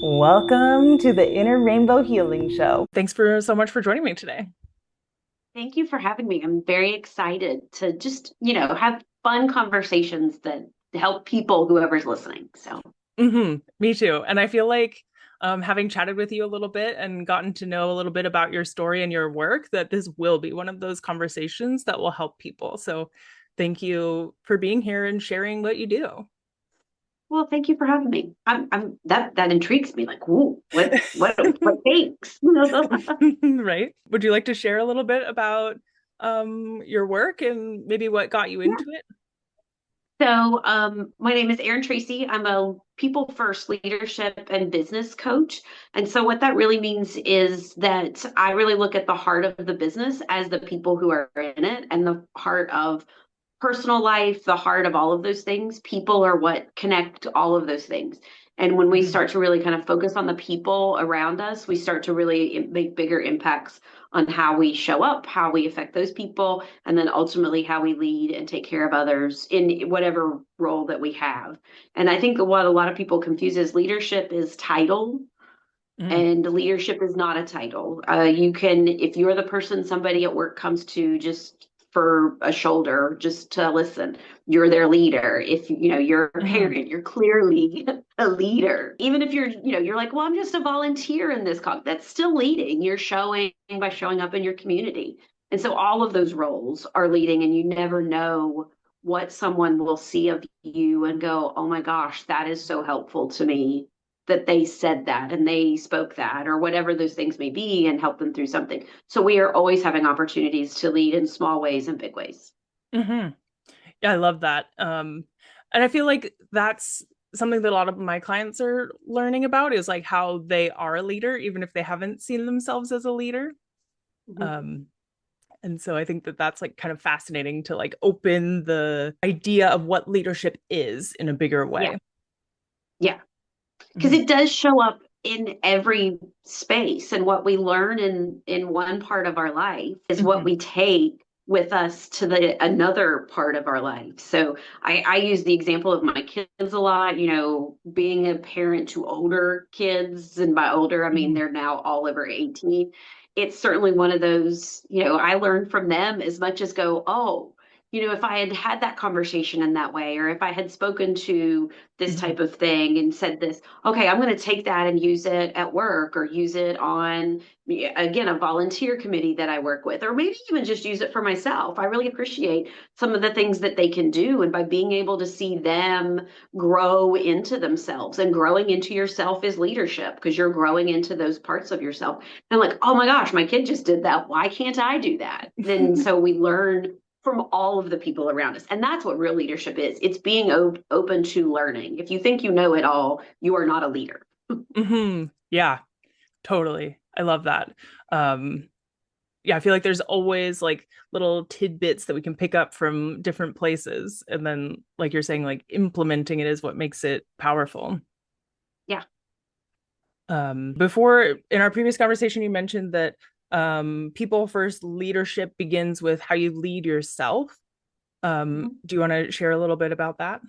Welcome to the Inner Rainbow Healing Show. Thanks for so much for joining me today. Thank you for having me. I'm very excited to just, have fun conversations that help people, whoever's listening. So, Me too. And I feel like having chatted with you a little bit and gotten to know a little bit about your story and your work, that this will be one of those conversations that will help people. So thank you for being here and sharing what you do. well, thank you for having me. I'm that intrigues me. Like, ooh, what thanks? Right? Would you like to share a little bit about your work and maybe what got you Yeah. into it? So, my name is Erin Treacy. I'm a people first leadership and business coach. And so, what that really means is that I really look at the heart of the business as the people who are in it and the heart of personal life, the heart of all of those things. People are what connect all of those things. And when we Mhm. start to really kind of focus on the people around us, we start to really make bigger impacts on how we show up, how we affect those people, and then ultimately how we lead and take care of others in whatever role that we have. And I think what a lot of people confuse is leadership is title, Mhm. and leadership is not a title. You can, if you're the person somebody at work comes to just for a shoulder, just to listen, you're their leader. If you're a Mhm. parent, you're clearly a leader. Even if you're like, well, I'm just a volunteer in this that's still leading. You're showing by showing up in your community. And so all of those roles are leading, and you never know what someone will see of you and go, oh my gosh, that is so helpful to me that they said that and they spoke that or whatever those things may be and help them through something. So we are always having opportunities to lead in small ways and big ways. Mhm. Yeah, I love that. And I feel like that's something that a lot of my clients are learning about is like how they are a leader, even if they haven't seen themselves as a leader. Mhm. Um, and so I think that that's like kind of fascinating to like open the idea of what leadership is in a bigger Yeah. way. Yeah. Because Mhm. it does show up in every space, and what we learn in one part of our life is what Mhm. we take with us to the another part of our life. So I use the example of my kids a lot, being a parent to older kids, and by older I mean Mhm. they're now all over 18. It's certainly one of those, I learn from them as much as go, oh, if I had had that conversation in that way, or if I had spoken to this Mhm. type of thing and said this, okay, I'm going to take that and use it at work or use it on, again, a volunteer committee that I work with, or maybe even just use it for myself. I really appreciate some of the things that they can do. And by being able to see them grow into themselves, and growing into yourself is leadership because you're growing into those parts of yourself. And like, oh my gosh, my kid just did that. Why can't I do that? Then so we learn from all of the people around us. And that's what real leadership is. It's being open to learning. If you think you know it all, you are not a leader. Yeah, totally. I love that. Um, yeah, I feel like there's always like little tidbits that we can pick up from different places. And then, like you're saying, like implementing it is what makes it powerful. Yeah. Before in our previous conversation, you mentioned that people first leadership begins with how you lead yourself. Do you want to share a little bit about that?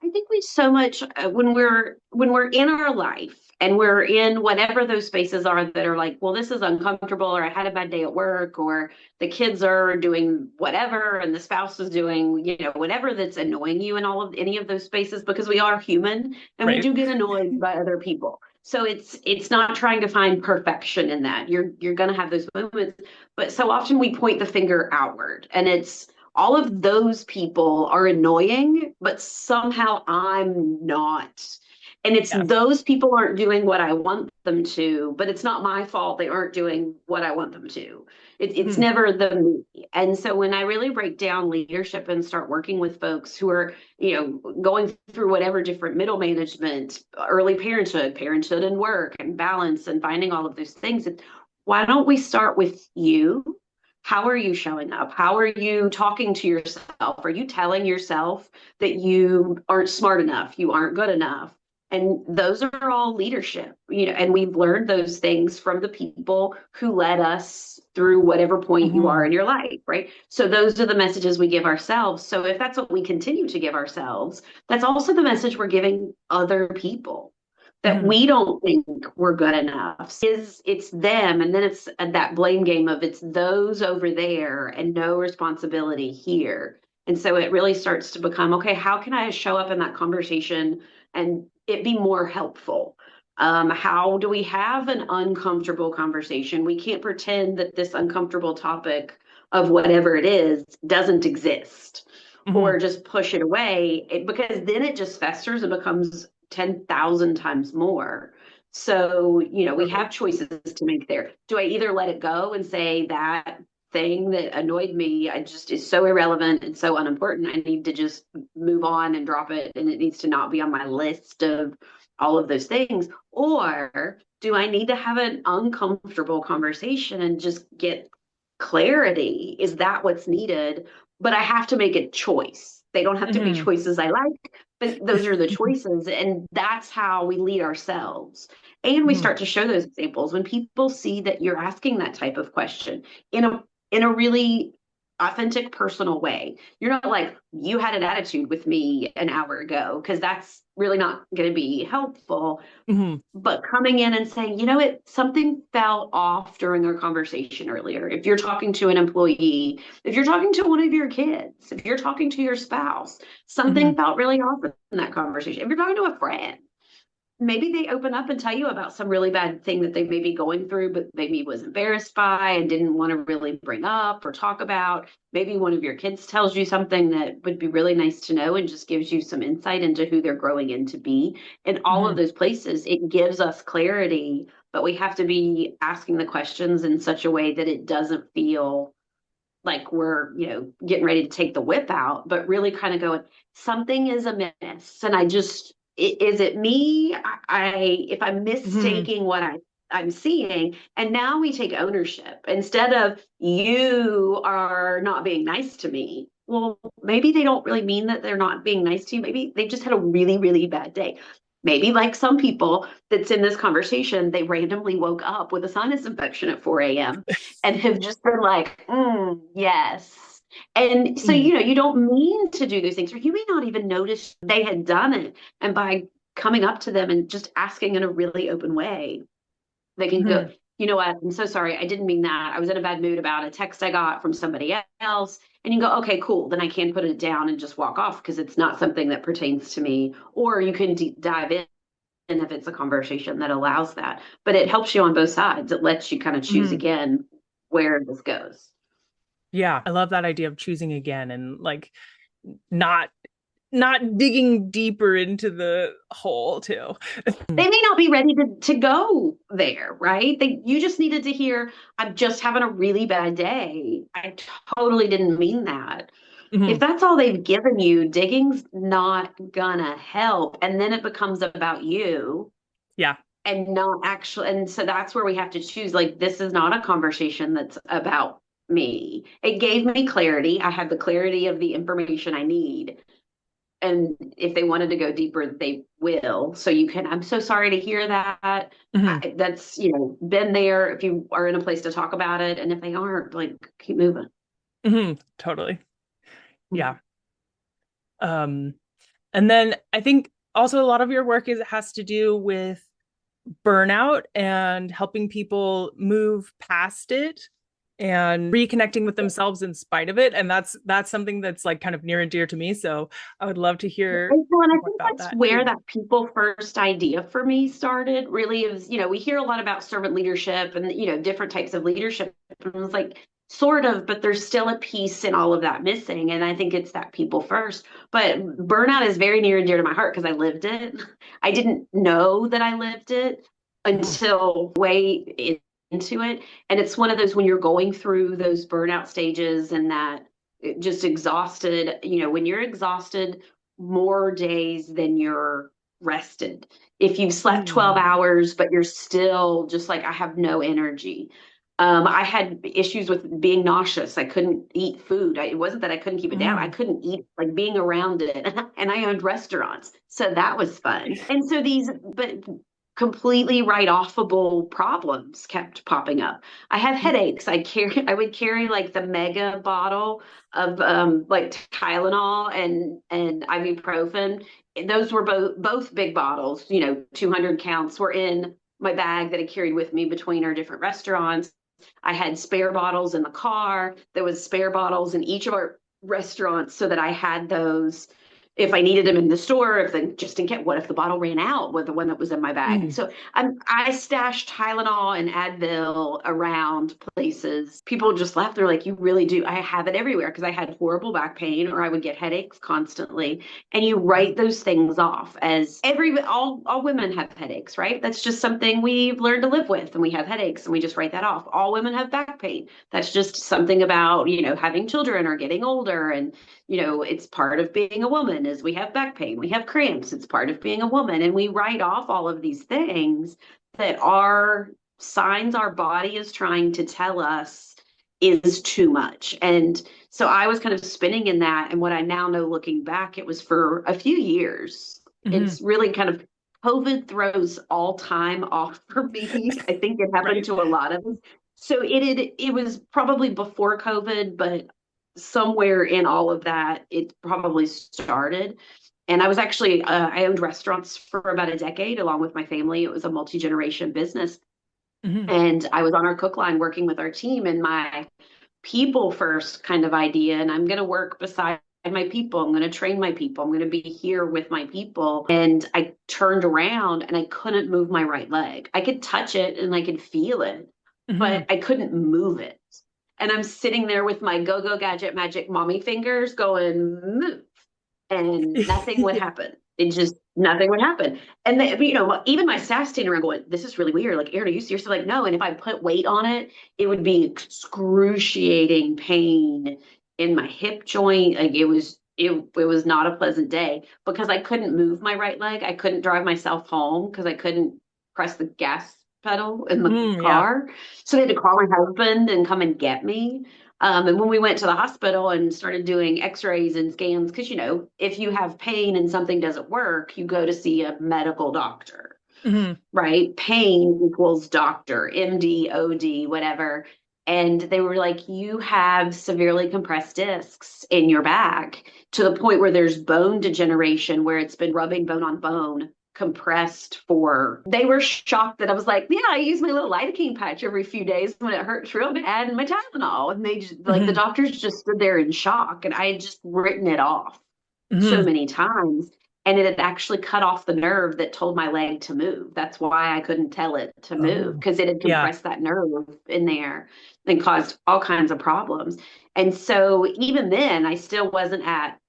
I think we so much when we're in our life and we're in whatever those spaces are that are like, well, this is uncomfortable, or I had a bad day at work, or the kids are doing whatever, and the spouse is doing, whatever that's annoying you in all of any of those spaces, because we are human and we Right. do get annoyed by other people. So it's not trying to find perfection in that. You're gonna have those moments, but so often we point the finger outward, and it's all of those people are annoying, but somehow I'm not. And it's Yeah. those people aren't doing what I want them to, but it's not my fault they aren't doing what I want them to. It's Mhm. never the me. And so when I really break down leadership and start working with folks who are, going through whatever different middle management, early parenthood and work and balance and finding all of those things, why don't we start with you? How are you showing up? How are you talking to yourself? Are you telling yourself that you aren't smart enough? You aren't good enough? And those are all leadership, and we've learned those things from the people who led us through whatever point you are Mhm. in your life, right? So those are the messages we give ourselves. So if that's what we continue to give ourselves, that's also the message we're giving other people, that we don't think we're good enough. It's them, and then it's that blame game of it's those over there and no responsibility here. And so it really starts to become, okay, how can I show up in that conversation and it be more helpful? How do we have an uncomfortable conversation? We can't pretend that this uncomfortable topic of whatever it is doesn't exist, or just push it away, because then it just festers and becomes 10,000 times more. So, we have choices to make there. Do I either let it go and say that thing that annoyed me, I just is so irrelevant and so unimportant, I need to just move on and drop it, and it needs to not be on my list of all of those things? Or do I need to have an uncomfortable conversation and just get clarity? Is that what's needed? But I have to make a choice. They don't have to be choices I like, but those are the choices. And that's how we lead ourselves. And we start to show those examples when people see that you're asking that type of question in a really authentic, personal way. You're not like, you had an attitude with me an hour ago, because that's really not going to be helpful. But coming in and saying, something fell off during our conversation earlier. If you're talking to an employee, if you're talking to one of your kids, if you're talking to your spouse, something felt really off in that conversation. If you're talking to a friend, maybe they open up and tell you about some really bad thing that they may be going through, but maybe was embarrassed by and didn't want to really bring up or talk about. Maybe one of your kids tells you something that would be really nice to know and just gives you some insight into who they're growing into be. In all of those places, it gives us clarity, but we have to be asking the questions in such a way that it doesn't feel like we're, getting ready to take the whip out, but really kind of going, something is amiss. And is it me? If I'm mistaking what I'm seeing, and now we take ownership instead of you are not being nice to me. Well, maybe they don't really mean that they're not being nice to you. Maybe they just had a really, really bad day. Maybe like some people that's in this conversation, they randomly woke up with a sinus infection at 4 a.m. and have just been like, yes. And so, you don't mean to do those things, or you may not even notice they had done it. And by coming up to them and just asking in a really open way, they can go, you know what, I'm so sorry. I didn't mean that. I was in a bad mood about a text I got from somebody else. And you can go, okay, cool. Then I can put it down and just walk off because it's not something that pertains to me. Or you can dive in if it's a conversation that allows that. But it helps you on both sides. It lets you kind of choose again where this goes. Yeah, I love that idea of choosing again and like not digging deeper into the hole too. They may not be ready to go there, right? You just needed to hear, I'm just having a really bad day. I totally didn't mean that. If that's all they've given you, digging's not gonna help. And then it becomes about you. Yeah. And not actually, and so that's where we have to choose, like, this is not a conversation that's about me. It gave me clarity. I had the clarity of the information I need. And if they wanted to go deeper, they will. So I'm so sorry to hear that. That's, been there if you are in a place to talk about it. And if they aren't, like, keep moving. Totally. Yeah. And then I think also a lot of your work has to do with burnout and helping people move past it and reconnecting with themselves in spite of it. And that's something that's like kind of near and dear to me. So I would love to hear more I think about that's that where too. that people first idea for me started. Really is, we hear a lot about servant leadership and, different types of leadership. And it's like, sort of, but there's still a piece in all of that missing. And I think it's that people first. But burnout is very near and dear to my heart because I lived it. I didn't know that I lived it until way into it. And it's one of those when you're going through those burnout stages and that just exhausted, when you're exhausted more days than you're rested. If you've slept 12 hours, but you're still just like, I have no energy. I had issues with being nauseous. I couldn't eat food. It wasn't that I couldn't keep it down. I couldn't eat, like being around it. And I owned restaurants. So that was fun. And so but completely write-offable problems kept popping up. I have headaches. I would carry like the mega bottle of like Tylenol and ibuprofen those were both big bottles, 200 counts were in my bag that I carried with me between our different restaurants. I had spare bottles in the car. There was spare bottles in each of our restaurants so that I had those if I needed them in the store, if then just in case, what if the bottle ran out with the one that was in my bag? And so I stashed Tylenol and Advil around places. People just laugh. They're like, you really do. I have it everywhere because I had horrible back pain or I would get headaches constantly. And you write those things off as all women have headaches, right? That's just something we've learned to live with, and we have headaches and we just write that off. All women have back pain. That's just something about, having children or getting older. And it's part of being a woman is we have back pain, we have cramps. It's part of being a woman. And we write off all of these things that are signs our body is trying to tell us is too much. And so I was kind of spinning in that. And what I now know looking back, it was for a few years. It's really kind of COVID throws all time off for me. I think it happened to a lot of us. So it was probably before COVID, but somewhere in all of that, it probably started. And I was actually, I owned restaurants for about a decade along with my family. It was a multi-generation business. And I was on our cook line working with our team, and my people first kind of idea. And I'm going to work beside my people. I'm going to train my people. I'm going to be here with my people. And I turned around and I couldn't move my right leg. I could touch it and I could feel it, but I couldn't move it. And I'm sitting there with my go-go gadget magic mommy fingers going, move. And nothing would happen. Nothing would happen. And even my staff standing around going, this is really weird. Like, Erin, are you seriously? Like, no. And if I put weight on it, it would be excruciating pain in my hip joint. Like it was not a pleasant day because I couldn't move my right leg. I couldn't drive myself home because I couldn't press the gas pedal in the car. Yeah. So they had to call my husband and come and get me. And when we went to the hospital and started doing x-rays and scans, because, if you have pain and something doesn't work, you go to see a medical doctor, right? Pain equals doctor, MD, OD, whatever. And they were like, you have severely compressed discs in your back to the point where there's bone degeneration, where it's been rubbing bone on bone, compressed they were shocked that I was like, yeah, I use my little lidocaine patch every few days when it hurts real bad and my Tylenol. And they just the doctors just stood there in shock. And I had just written it off so many times. And it had actually cut off the nerve that told my leg to move. That's why I couldn't tell it to move, because it had compressed that nerve in there and caused all kinds of problems. And so even then, I still wasn't at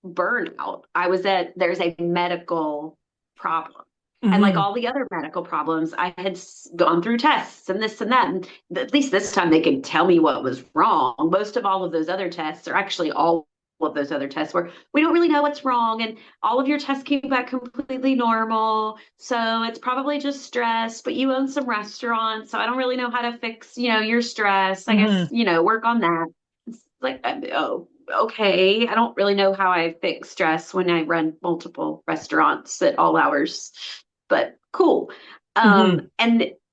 burnout. There's a medical problem. And like all the other medical problems, I had gone through tests and this and that. And at least this time they could tell me what was wrong. Most of all of those other tests, or actually all of those other tests, were, we don't really know what's wrong. And all of your tests came back completely normal. So it's probably just stress, but you own some restaurants. So I don't really know how to fix, your stress. I guess, work on that. It's like, oh, okay, I don't really know how I fix stress when I run multiple restaurants at all hours, but cool. And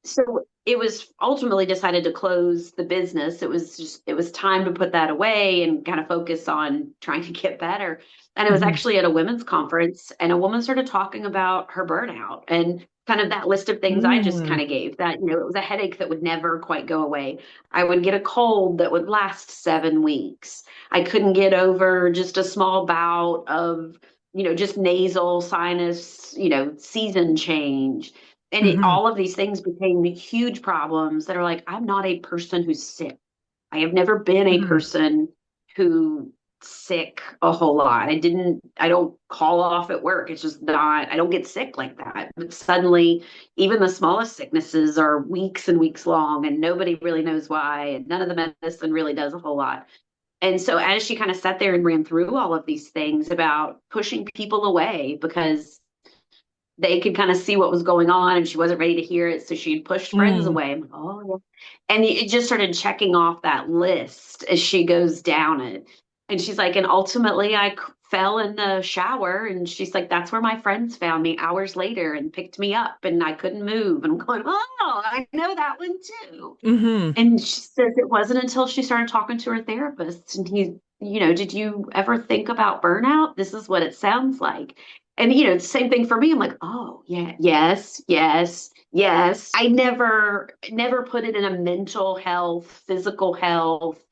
so it was ultimately decided to close the business. It was time to put that away and kind of focus on trying to get better. And it was actually at a women's conference, and a woman started talking about her burnout and kind of that list of things I just kind of gave, that, it was a headache that would never quite go away. I would get a cold that would last 7 weeks. I couldn't get over just a small bout of, just nasal sinus, season change. And all of these things became huge problems that are like, I'm not a person who's sick. I have never been a person who sick a whole lot. I don't call off at work. It's just not, I don't get sick like that. But suddenly, even the smallest sicknesses are weeks and weeks long, and nobody really knows why. And none of the medicine really does a whole lot. And so as she kind of sat there and ran through all of these things about pushing people away because they could kind of see what was going on and she wasn't ready to hear it. So she had pushed friends away. I'm like, oh, yeah. And it just started checking off that list as she goes down it. And she's like, and ultimately I fell in the shower, and she's like, that's where my friends found me hours later and picked me up, and I couldn't move. And I'm going, oh, I know that one too. And she says it wasn't until she started talking to her therapist, and he, did you ever think about burnout? This is what it sounds like. And, same thing for me. I'm like, oh, yeah, yes, yes, yes. I never put it in a mental health, physical health,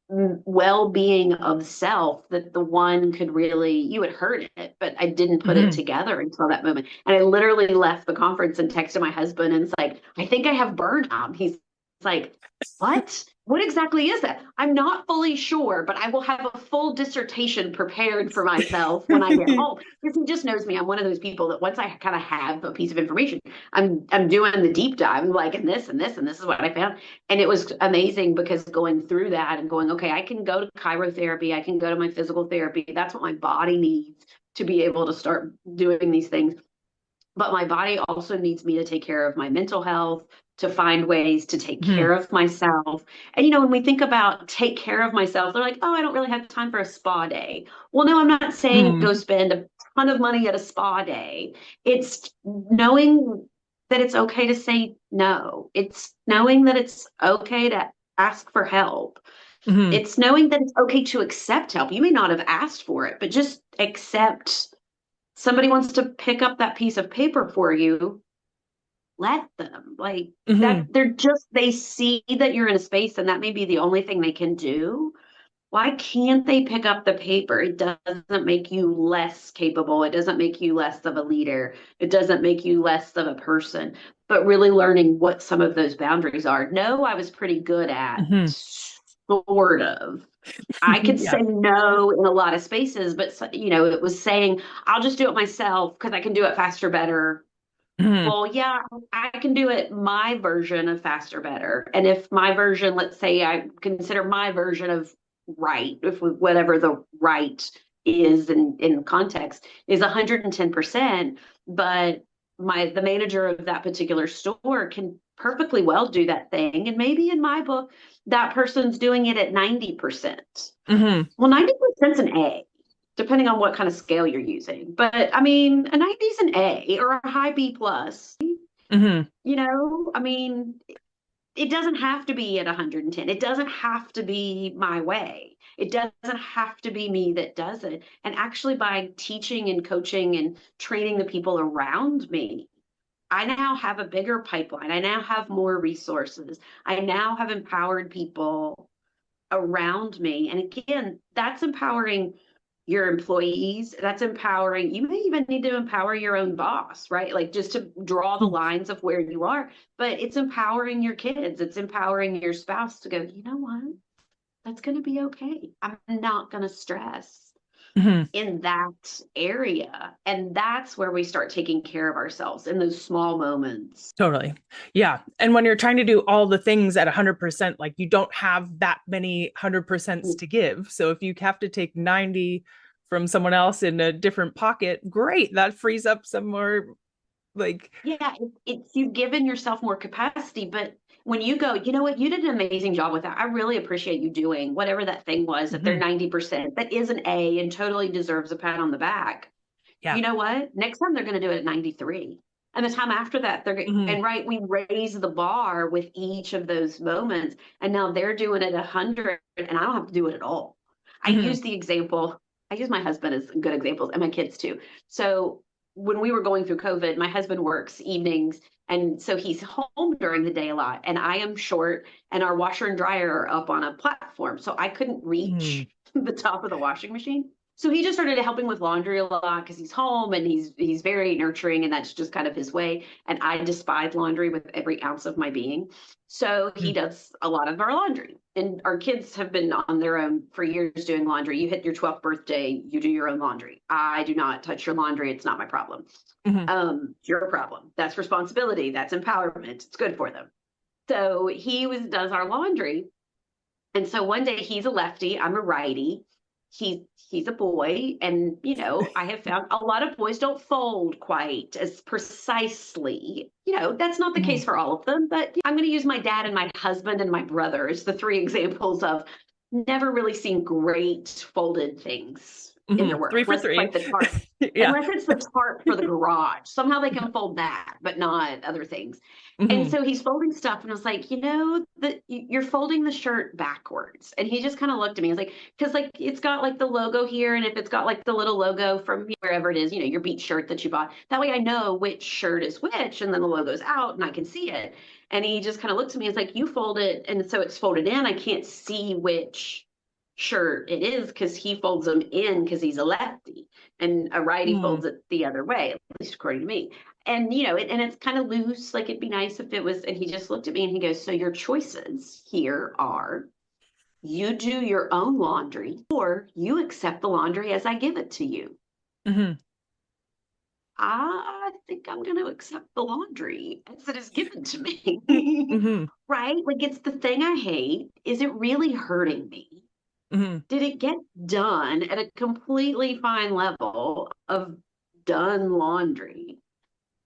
well-being of self that the one could really, you had heard it, but I didn't put it Mhm. together until that moment. And I literally left the conference and texted my husband and it's like, I think I have burnout. He's like, what exactly is that? I'm not fully sure, but I will have a full dissertation prepared for myself when I get home, because he just knows me. I'm one of those people that once I kind of have a piece of information, I'm doing the deep dive. I'm like, and this and this and this is what I found. And it was amazing because going through that and going, okay, I can go to chirotherapy, I can go to my physical therapy. That's what my body needs to be able to start doing these things. But my body also needs me to take care of my mental health, to find ways to take Mhm. care of myself. And, when we think about take care of myself, they're like, oh, I don't really have time for a spa day. Well, no, I'm not saying go Mhm. spend a ton of money at a spa day. It's knowing that it's okay to say no. It's knowing that it's okay to ask for help. Mhm. It's knowing that it's okay to accept help. You may not have asked for it, but just accept. Somebody wants to pick up that piece of paper for you, let them. Like that, Mhm. they see that you're in a space and that may be the only thing they can do. Why can't they pick up the paper? It doesn't make you less capable. It doesn't make you less of a leader. It doesn't make you less of a person, but really learning what some of those boundaries are. No, I was pretty good at, Mhm. sort of. I could say Yeah. no in a lot of spaces, but it was saying, I'll just do it myself because I can do it faster, better. Mhm. Well, yeah, I can do it my version of faster, better. And if my version, let's say I consider my version of right, if whatever the right is in context, is 110%, but the manager of that particular store can perfectly well do that thing. And maybe in my book, that person's doing it at 90%. Mhm. Well, 90% is an A, depending on what kind of scale you're using. But I mean, a 90 is an A or a high B plus. Mhm. I mean, it doesn't have to be at 110. It doesn't have to be my way. It doesn't have to be me that does it. And actually, by teaching and coaching and training the people around me, I now have a bigger pipeline. I now have more resources. I now have empowered people around me. And again, that's empowering your employees. That's empowering. You may even need to empower your own boss, right? Like just to draw the lines of where you are, but it's empowering your kids. It's empowering your spouse to go, you know what? That's going to be okay. I'm not going to stress Mhm. in that area. And that's where we start taking care of ourselves in those small moments. Totally. Yeah. And when you're trying to do all the things at 100%, like you don't have that many 100% to give. So if you have to take 90 from someone else in a different pocket, great. That frees up some more, like, Yeah, it's you've given yourself more capacity, but when you go, you know what, you did an amazing job with that. I really appreciate you doing whatever that thing was. If they're mhm. 90%, that is an A and totally deserves a pat on the back. Yeah. You know what? Next time they're going to do it at 93. And the time after that, Mhm. and right, we raise the bar with each of those moments. And now they're doing it 100, and I don't have to do it at all. Mhm. I use my husband as good examples and my kids too. So when we were going through COVID, my husband works evenings. And so he's home during the day a lot. And I am short, and our washer and dryer are up on a platform. So I couldn't Mhm. reach the top of the washing machine. So he just started helping with laundry a lot because he's home and he's very nurturing and that's just kind of his way. And I despise laundry with every ounce of my being. So he Mhm. does a lot of our laundry. And our kids have been on their own for years doing laundry. You hit your 12th birthday, you do your own laundry. I do not touch your laundry. It's not my problem. Mhm. It's your problem. That's responsibility. That's empowerment. It's good for them. So does our laundry. And so one day he's a lefty, I'm a righty. He's a boy, and I have found a lot of boys don't fold quite as precisely. That's not the case Mhm. for all of them, but I'm going to use my dad and my husband and my brother as the three examples of never really seen great folded things in their work, Three for unless it's three. like the tarp. Yeah. Unless it's the tarp for the garage. Somehow they can fold that, but not other things. And Mhm. so he's folding stuff, and I was like, you're folding the shirt backwards. And he just kind of looked at me. He's like, because like it's got like the logo here, and if it's got like the little logo from wherever it is, your beach shirt that you bought, that way I know which shirt is which, and then the logo's out, and I can see it. And he just kind of looked at me. He's like, you fold it, and so it's folded in. I can't see which shirt it is because he folds them in because he's a lefty, and a righty Mm. folds it the other way, at least according to me. And and it's kind of loose, like it'd be nice if it was. And he just looked at me and he goes, so your choices here are, you do your own laundry, or you accept the laundry as I give it to you. Mhm. I think I'm going to accept the laundry as it is given to me. Mhm. Right? Like, it's the thing I hate. Is it really hurting me? Mhm. Did it get done at a completely fine level of done laundry?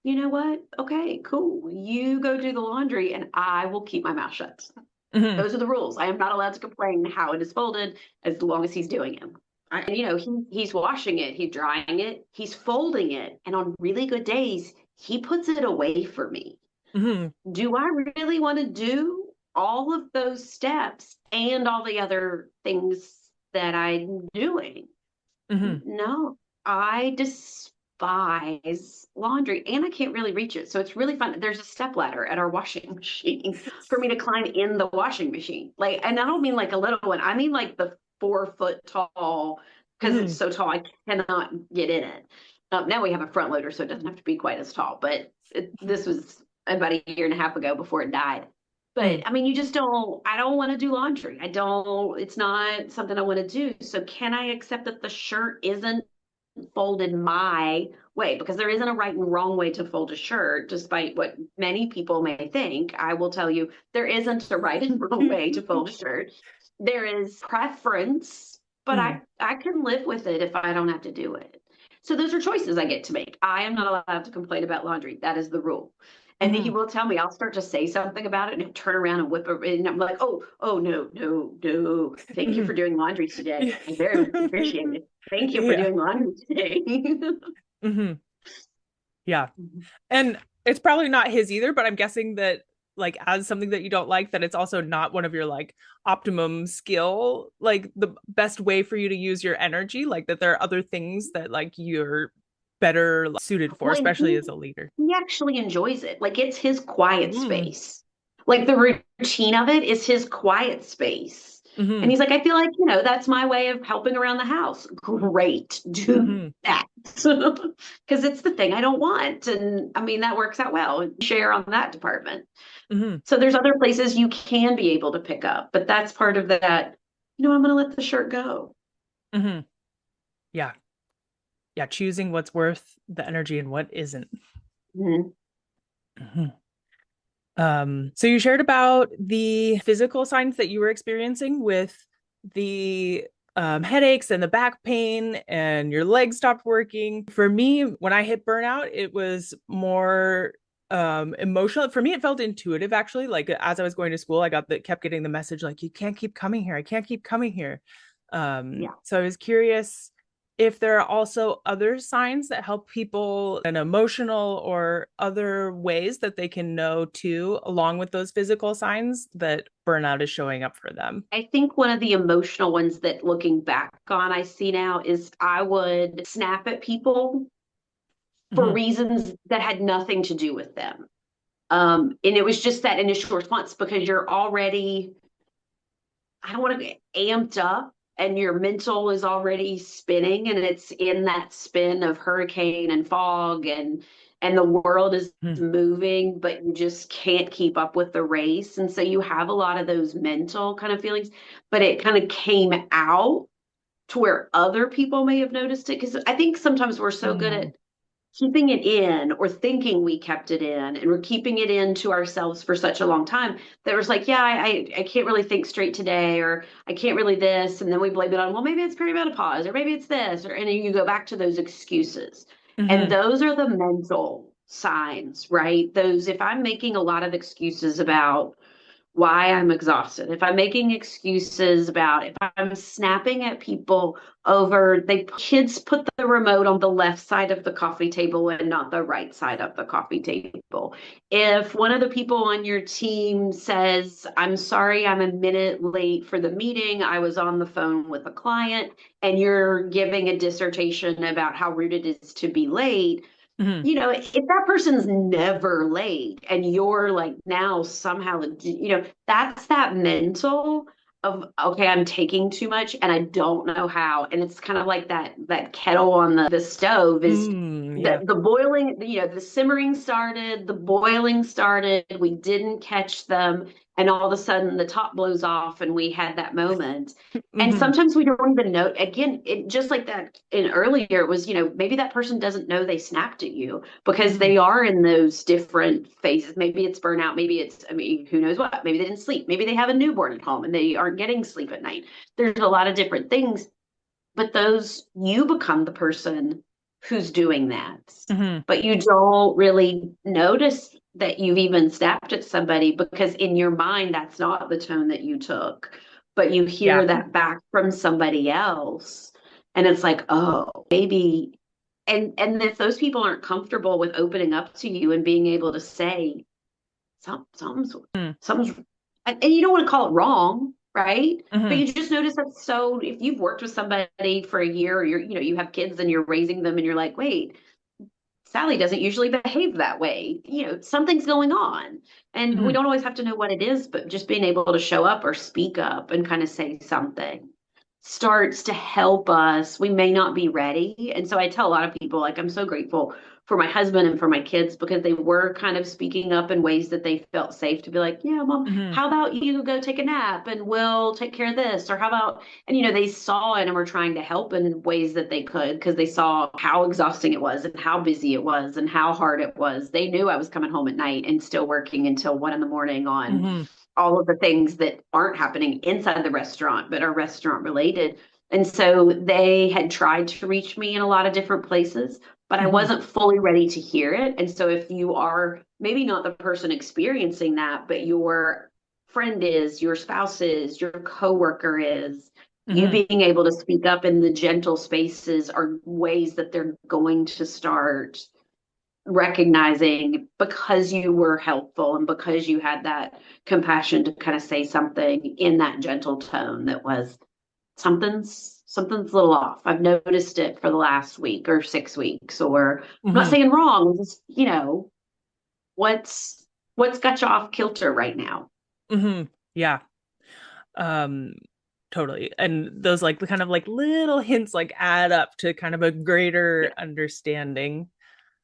You know what? Okay, cool. You go do the laundry and I will keep my mouth shut. Mhm. Those are the rules. I am not allowed to complain how it is folded as long as he's doing it. He's washing it, he's drying it, he's folding it, and on really good days, he puts it away for me. Mhm. Do I really want to do all of those steps and all the other things that I'm doing? Mhm. No, I despise laundry and I can't really reach it. So it's really fun. There's a step ladder at our washing machine for me to climb in the washing machine. Like, and I don't mean like a little one, I mean like the 4 foot tall, because it's Mhm. so tall, I cannot get in it. Now we have a front loader, so it doesn't have to be quite as tall, but this was about a year and a half ago before it died. But Mhm. I mean, you just don't, I don't want to do laundry. It's not something I want to do. So can I accept that the shirt isn't folded my way? Because there isn't a right and wrong way to fold a shirt, despite what many people may think. I will tell you, there isn't a right and wrong way to fold a shirt. There is preference, but Mhm. I can live with it if I don't have to do it. So those are choices I get to make. I am not allowed to complain about laundry. That is the rule. And he Mhm. will tell me, I'll start to say something about it and he'll turn around and whip it. And I'm like, oh, no, no, no. Thank you for Mhm. doing laundry today. Yeah. I very much appreciate it. Thank you for Yeah. doing laundry today. Mhm. Yeah. And it's probably not his either, but I'm guessing that like as something that you don't like, that it's also not one of your like optimum skill, like the best way for you to use your energy, like that there are other things that like you're better like, suited for, When especially as a leader. he actually enjoys it, like it's his quiet Mm. space. Like the routine of it is his quiet space. And Hmm. he's like, I feel like, that's my way of helping around the house. Great, do Hmm. that. Because it's the thing I don't want. And I mean, that works out well. Share on that department. Hmm. So there's other places you can be able to pick up, but that's part of that, I'm going to let the shirt go. Hmm. Yeah. Yeah. Choosing what's worth the energy and what isn't. Mhm. Mhm. So you shared about the physical signs that you were experiencing with the headaches and the back pain and your legs stopped working. For me, when I hit burnout, it was more emotional. For me, it felt intuitive actually. Like as I was going to school, kept getting the message like, you can't keep coming here. I can't keep coming here. Yeah. So I was curious if there are also other signs that help people in emotional or other ways that they can know too, along with those physical signs that burnout is showing up for them. I think one of the emotional ones that looking back on I see now is I would snap at people for Mhm. reasons that had nothing to do with them. And it was just that initial response because you're already, I don't want to get amped up and your mental is already spinning and it's in that spin of hurricane and fog and the world is Mhm. moving, but you just can't keep up with the race. And so you have a lot of those mental kind of feelings, but it kind of came out to where other people may have noticed it. Because I think sometimes we're so good Mhm. at keeping it in or thinking we kept it in and we're keeping it in to ourselves for such a long time that was like, yeah, I can't really think straight today, or I can't really this. And then we blame it on, well, maybe it's perimenopause, or maybe it's this, and then you go back to those excuses. And Mhm. those are the mental signs, right? Those, if I'm making a lot of excuses about why I'm exhausted, if I'm making excuses about, if I'm snapping at people over, kids put the remote on the left side of the coffee table and not the right side of the coffee table. If one of the people on your team says, I'm sorry, I'm a minute late for the meeting, I was on the phone with a client, and you're giving a dissertation about how rude it is to be late, Hmm. if that person's never late and you're like now somehow, that's that mental of, okay, I'm taking too much and I don't know how. And it's kind of like that kettle on the stove is Yeah. the boiling, the simmering started, the boiling started, we didn't catch them, and all of a sudden the top blows off and we had that moment. And Hmm. sometimes we don't even know. Again, it just like that in earlier, it was, maybe that person doesn't know they snapped at you because Hmm. they are in those different phases. Maybe it's burnout. Maybe it's, I mean, who knows what? Maybe they didn't sleep. Maybe they have a newborn at home and they aren't getting sleep at night. There's a lot of different things, but you become the person who's doing that. Hmm. But you don't really notice that you've even snapped at somebody because in your mind, that's not the tone that you took. But you hear Yeah. that back from somebody else. And it's like, oh, maybe. And if those people aren't comfortable with opening up to you and being able to say, something's Mm-hmm. something's and you don't want to call it wrong, right? But you just notice that, so if you've worked with somebody for a year, or you have kids and you're raising them and you're like, wait, Sally doesn't usually behave that way. Something's going on. And we Hmm. don't always have to know what it is, but just being able to show up or speak up and kind of say something starts to help us. We may not be ready. And so I tell a lot of people, like, I'm so grateful for my husband and for my kids because they were kind of speaking up in ways that they felt safe to be like, yeah, mom, Hmm. how about you go take a nap and we'll take care of this? Or how about, and they saw it and were trying to help in ways that they could because they saw how exhausting it was and how busy it was and how hard it was. They knew I was coming home at night and still working until 1 in the morning on Hmm. all of the things that aren't happening inside the restaurant, but are restaurant related. And so they had tried to reach me in a lot of different places, but I Hmm. wasn't fully ready to hear it. And so if you are maybe not the person experiencing that, but your friend is, your spouse is, your coworker is, you Hmm. being able to speak up in the gentle spaces are ways that they're going to start recognizing, because you were helpful and because you had that compassion to kind of say something in that gentle tone that was, something's a little off. I've noticed it for the last week or 6 weeks, or I'm not Hmm. saying wrong, just what's got you off kilter right now. Hmm. Yeah. Um, totally. And those like the kind of like little hints like add up to kind of a greater Yeah. understanding.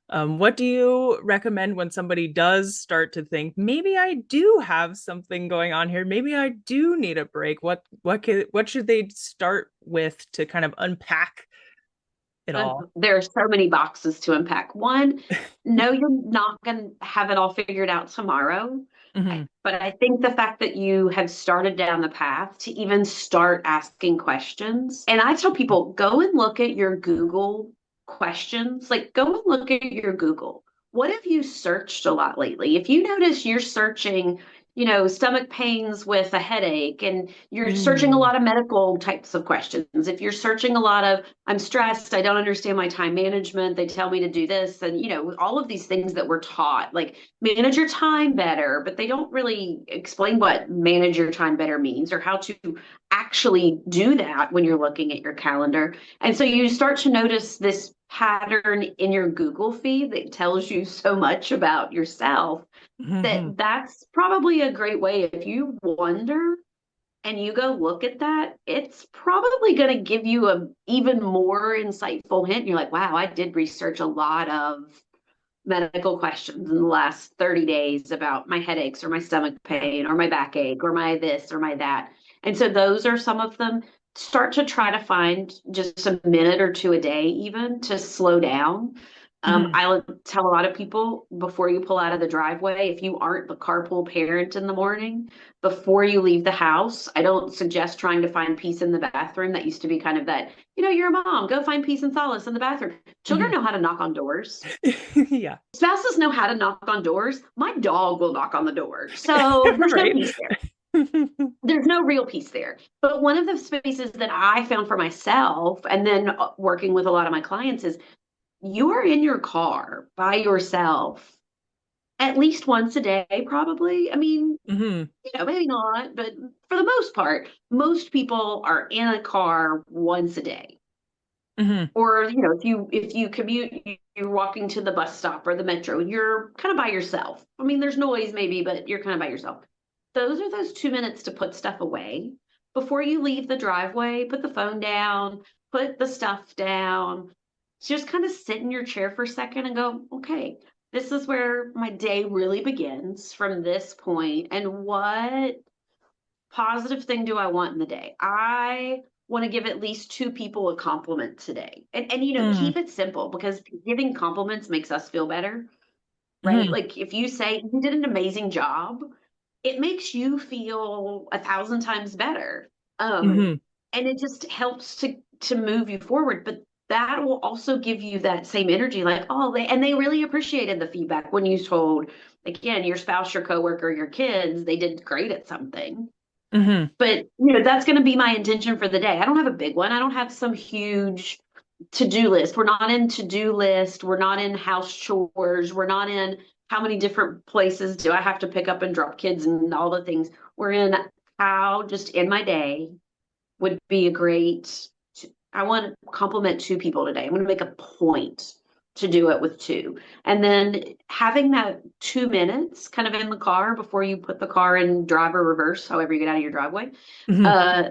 What do you recommend when somebody does start to think, maybe I do have something going on here, maybe I do need a break? What should they start with to kind of unpack it all? There are so many boxes to unpack. One, no, you're not going to have it all figured out tomorrow. Hmm. But I think the fact that you have started down the path to even start asking questions. And I tell people, go and look at your Google questions. Like, go and look at your Google. What have you searched a lot lately? If you notice you're searching, stomach pains with a headache, and you're searching a Mm. lot of medical types of questions, if you're searching a lot of, I'm stressed, I don't understand my time management, they tell me to do this, and, all of these things that we're taught, like manage your time better, but they don't really explain what manage your time better means or how to actually do that when you're looking at your calendar. And so you start to notice this pattern in your Google feed that tells you so much about yourself, Hmm. that's probably a great way. If you wonder and you go look at that, it's probably going to give you a even more insightful hint. You're like, wow, I did research a lot of medical questions in the last 30 days about my headaches or my stomach pain or my backache or my this or my that. And so those are some of them. Start to try to find just a minute or two a day, even to slow down. Mhm. I tell a lot of people before you pull out of the driveway, if you aren't the carpool parent in the morning, before you leave the house, I don't suggest trying to find peace in the bathroom. That used to be kind of that, you're a mom, go find peace and solace in the bathroom. Children Mhm. know how to knock on doors. Yeah. Spouses know how to knock on doors. My dog will knock on the door. So there's no Right. peace there. There's no real peace there. But one of the spaces that I found for myself, and then working with a lot of my clients, is you are in your car by yourself at least once a day, probably. I mean, Mhm. maybe not, but for the most part, most people are in a car once a day. Mhm. Or, if you commute, you're walking to the bus stop or the metro, you're kind of by yourself. I mean, there's noise maybe, but you're kind of by yourself. Those are those 2 minutes to put stuff away before you leave the driveway. Put the phone down, put the stuff down. Just kind of sit in your chair for a second and go, okay, this is where my day really begins from this point, and what positive thing do I want in the day? I want to give at least two people a compliment today. And Mhm. keep it simple, because giving compliments makes us feel better, right? Mhm. Like if you say you did an amazing job, it makes you feel 1,000 times better. Um, Mhm. and it just helps to move you forward. But that will also give you that same energy, like, oh, they really appreciated the feedback when you told, again, your spouse, your coworker, your kids, they did great at something. Mhm. But that's going to be my intention for the day. I don't have a big one. I don't have some huge to-do list. We're not in to-do list. We're not in house chores. We're not in how many different places do I have to pick up and drop kids and all the things. We're in how just in my day would be a great. I want to compliment two people today. I'm going to make a point to do it with two. And then having that 2 minutes kind of in the car before you put the car in drive or reverse, however you get out of your driveway. Mhm. Uh,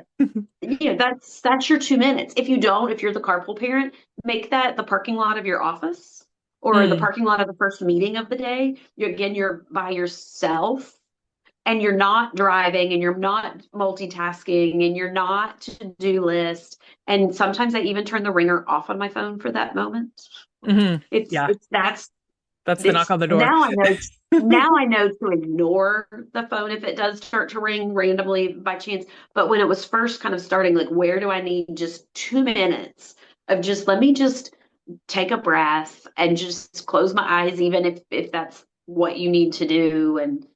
that's your 2 minutes. If you're the carpool parent, make that the parking lot of your office or the Mm. parking lot of the first meeting of the day. You're by yourself, and you're not driving, and you're not multitasking, and you're not to-do list. And sometimes I even turn the ringer off on my phone for that moment. Mhm. It's Yeah. it's that's That's the knock it's on the door. now I know now I know to ignore the phone if it does start to ring randomly by chance. But when it was first kind of starting, like, where do I need just 2 minutes of just let me just take a breath and just close my eyes, even if that's what you need to do, and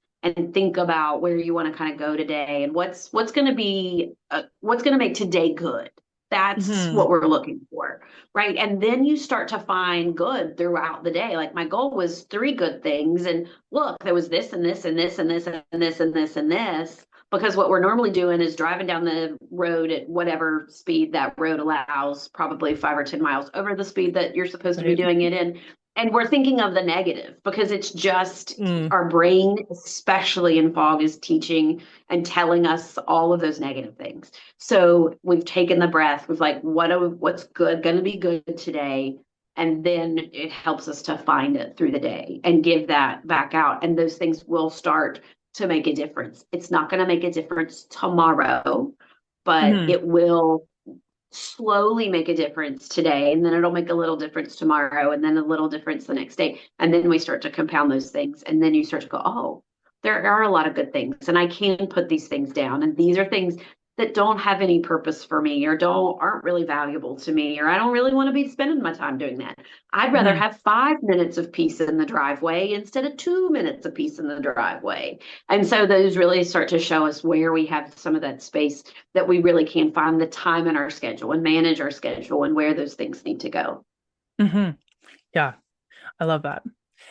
think about where you want to kind of go today, and what's going to be what's going to make today good. That's Mhm. what we're looking for, right? And then you start to find good throughout the day. Like my goal was three good things, and look, there was this and this and this and this and this and this and this. Because what we're normally doing is driving down the road at whatever speed that road allows, probably 5 or 10 miles over the speed that you're supposed to be Right. doing it in. And we're thinking of the negative because it's just Mm. our brain, especially in fog, is teaching and telling us all of those negative things. So we've taken the breath. We've like, what's good, going to be good today? And then it helps us to find it through the day and give that back out. And those things will start to make a difference. It's not going to make a difference tomorrow, but Mhm. it will slowly make a difference today, and then it'll make a little difference tomorrow, and then a little difference the next day. And then we start to compound those things, and then you start to go, oh, there are a lot of good things, and I can put these things down, and these are things that don't have any purpose for me, or don't aren't really valuable to me, or I don't really want to be spending my time doing that. I'd rather Mhm. have 5 minutes of peace in the driveway instead of 2 minutes of peace in the driveway. And so those really start to show us where we have some of that space that we really can find the time in our schedule and manage our schedule, and where those things need to go. Mhm. Yeah. I love that.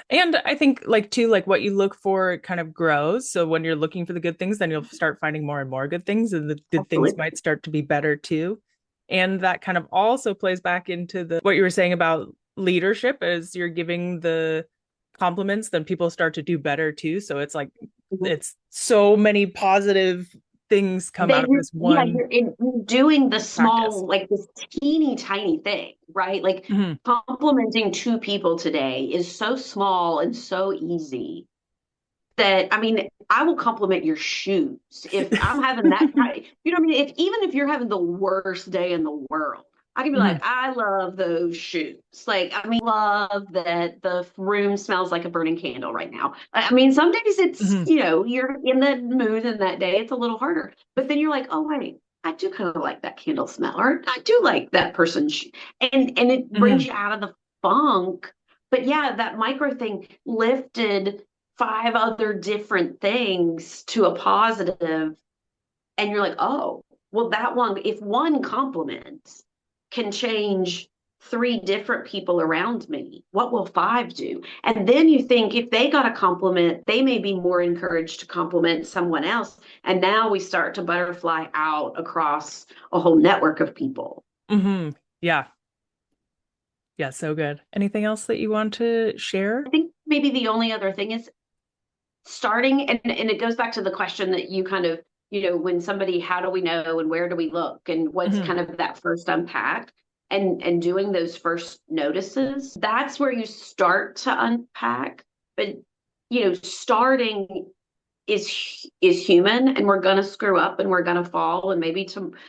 And I think like too, like what you look for kind of grows. So when you're looking for the good things, then you'll start finding more and more good things, and the good things Absolutely. might start to be better too. And that kind of also plays back into the what you were saying about leadership as you're giving the compliments, then people start to do better too. So it's like Mhm. it's so many positive things come out Then of this yeah, one you're doing the practice. small, like this teeny tiny thing, right? Like Hmm. complimenting two people today is so small and so easy that, I mean, I will compliment your shoes if I'm having that kind. You know what I mean? If even if you're having the worst day in the world, I can be Mhm. like, I love those shoes. Like, I mean, love that the room smells like a burning candle right now. I mean, some days it's, Mhm. you're in the mood and that day it's a little harder. But then you're like, oh, wait, I do kind of like that candle smell, or I do like that person's shoe. And it brings Mhm. you out of the funk. But yeah, that micro thing lifted five other different things to a positive, and you're like, oh, well, that one, if one compliment can change three different people around me, what will five do? And then you think if they got a compliment, they may be more encouraged to compliment someone else. And now we start to butterfly out across a whole network of people. Mhm. Yeah. Yeah, so good. Anything else that you want to share? I think maybe the only other thing is starting, and it goes back to the question that you kind of, when somebody, how do we know and where do we look and what's Mhm. kind of that first unpack, and doing those first notices, that's where you start to unpack. But starting is human, and we're gonna screw up and we're gonna fall, and maybe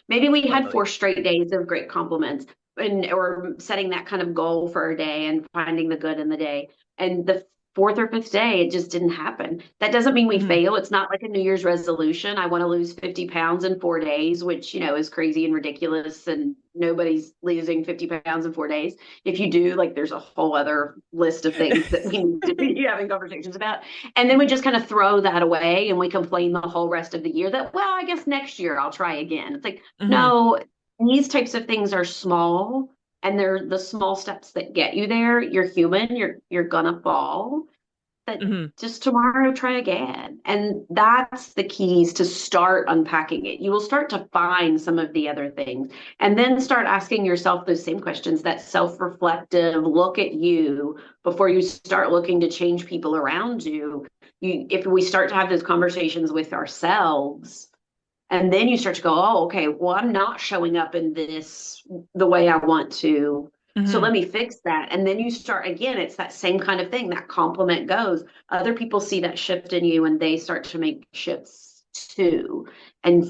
we had Totally. 4 straight days of great compliments, and or setting that kind of goal for a day and finding the good in the day, and the fourth or fifth day it just didn't happen. That doesn't mean we Mhm. fail. It's not like a New Year's resolution, I want to lose 50 pounds in 4 days, which is crazy and ridiculous, and nobody's losing 50 pounds in 4 days. If you do, like, there's a whole other list of things that we need to be having conversations about. And then we just kind of throw that away and we complain the whole rest of the year that, well, I guess next year I'll try again. It's like, Mhm. no, these types of things are small, and they're the small steps that get you there. You're human, you're gonna fall, but Mhm. just tomorrow try again. And that's the keys to start unpacking it. You will start to find some of the other things, and then start asking yourself those same questions, that self-reflective look at you before you start looking to change people around you. If we start to have those conversations with ourselves, and then you start to go, oh, okay, well, I'm not showing up in this the way I want to. So Mhm. let me fix that. And then you start again, it's that same kind of thing. That compliment goes. Other people see that shift in you and they start to make shifts too. And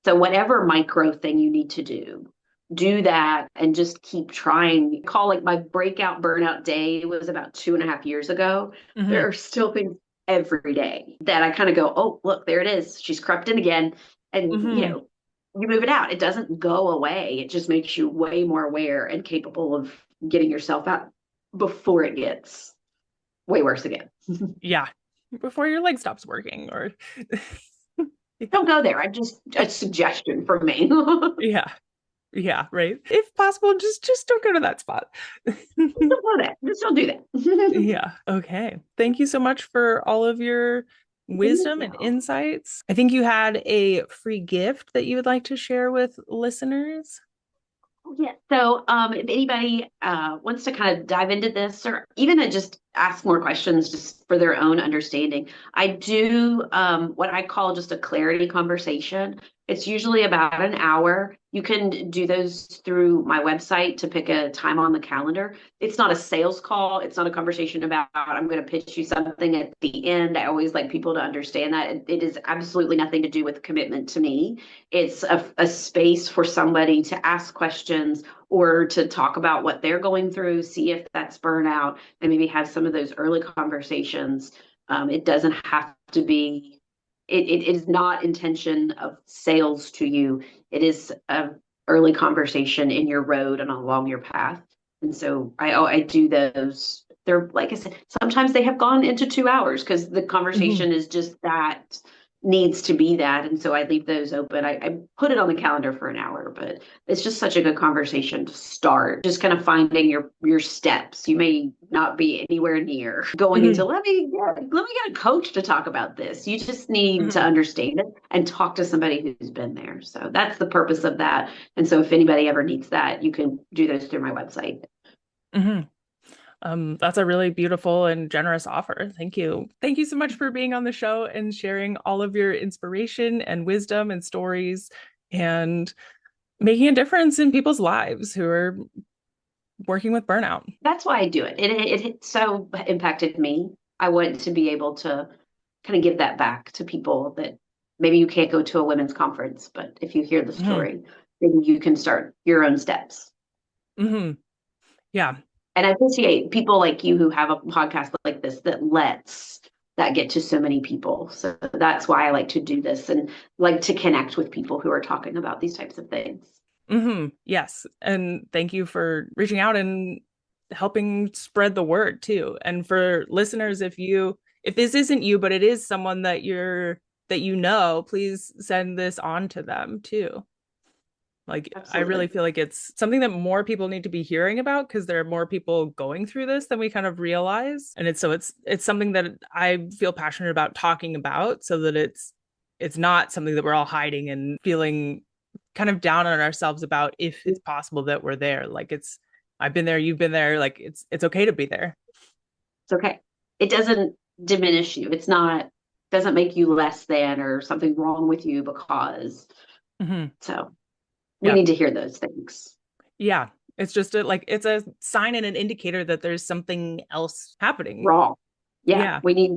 so, whatever micro thing you need to do that and just keep trying. Call, like, my breakout burnout day was about 2.5 years ago. Mhm. There are still things every day that I kind of go, oh, look, there it is. She's crept in again. And Mhm. you move it out. It doesn't go away. It just makes you way more aware and capable of getting yourself out before it gets way worse again. Yeah. Before your leg stops working or yeah. Don't go there. I just a suggestion from me. Yeah. Yeah, right. If possible, just don't go to that spot. Don't go there. Just don't do that. Yeah. Okay. Thank you so much for all of your Thank wisdom and you. insights. I think you had a free gift that you would like to share with listeners. Yeah. So, if anybody wants to kind of dive into this, or even to just ask more questions just for their own understanding, I do what I call just a clarity conversation. It's usually about an hour. You can do those through my website to pick a time on the calendar. It's not a sales call. It's not a conversation about, I'm going to pitch you something at the end. I always like people to understand that it is absolutely nothing to do with commitment to me. It's a space for somebody to ask questions or to talk about what they're going through, see if that's burnout, and maybe have some of those early conversations. It doesn't have to be, it is not intention of sales to you. It is a early conversation in your road and along your path. And so I do those. They're, like I said, sometimes they have gone into 2 hours because the Mhm. conversation is just that, needs to be that. And so I leave those open. I put it on the calendar for an hour, but it's just such a good conversation to start. Just kind of finding your steps. You may not be anywhere near going into, Mhm. let me get a coach to talk about this. You just need to Mhm. understand it and talk to somebody who's been there. So that's the purpose of that. And so if anybody ever needs that, you can do those through my website. Mhm. That's a really beautiful and generous offer. Thank you. Thank you so much for being on the show and sharing all of your inspiration and wisdom and stories and making a difference in people's lives who are working with burnout. That's why I do it. It so impacted me. I want to be able to kind of give that back to people that maybe you can't go to a women's conference, but if you hear the Mhm. story, then you can start your own steps. Hmm. Yeah. And I appreciate people like you who have a podcast like this that lets that get to so many people. So that's why I like to do this and like to connect with people who are talking about these types of things. Hmm. Yes. And thank you for reaching out and helping spread the word too. And for listeners, if this isn't you, but it is someone that you know, please send this on to them too. Like, I really Absolutely. feel like it's something that more people need to be hearing about because there are more people going through this than we kind of realize. And it's something that I feel passionate about talking about so that it's not something that we're all hiding and feeling kind of down on ourselves about if it's possible that we're there. Like I've been there, you've been there, like it's okay to be there. It's okay. It doesn't diminish you. It's not, doesn't make you less than or something wrong with you because. Hmm. So we Yeah. need to hear those things. Yeah. It's just it's a sign and an indicator that there's something else happening. Wrong. Yeah, Yeah. we need,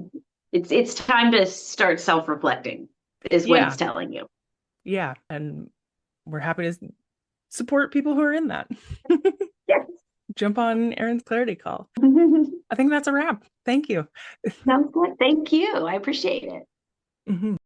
it's time to start self-reflecting is what it's Yeah. telling you. Yeah. And we're happy to support people who are in that. Yes. Jump on Erin's clarity call. I think that's a wrap. Thank you. Sounds good. Thank you. I appreciate it. Mhm.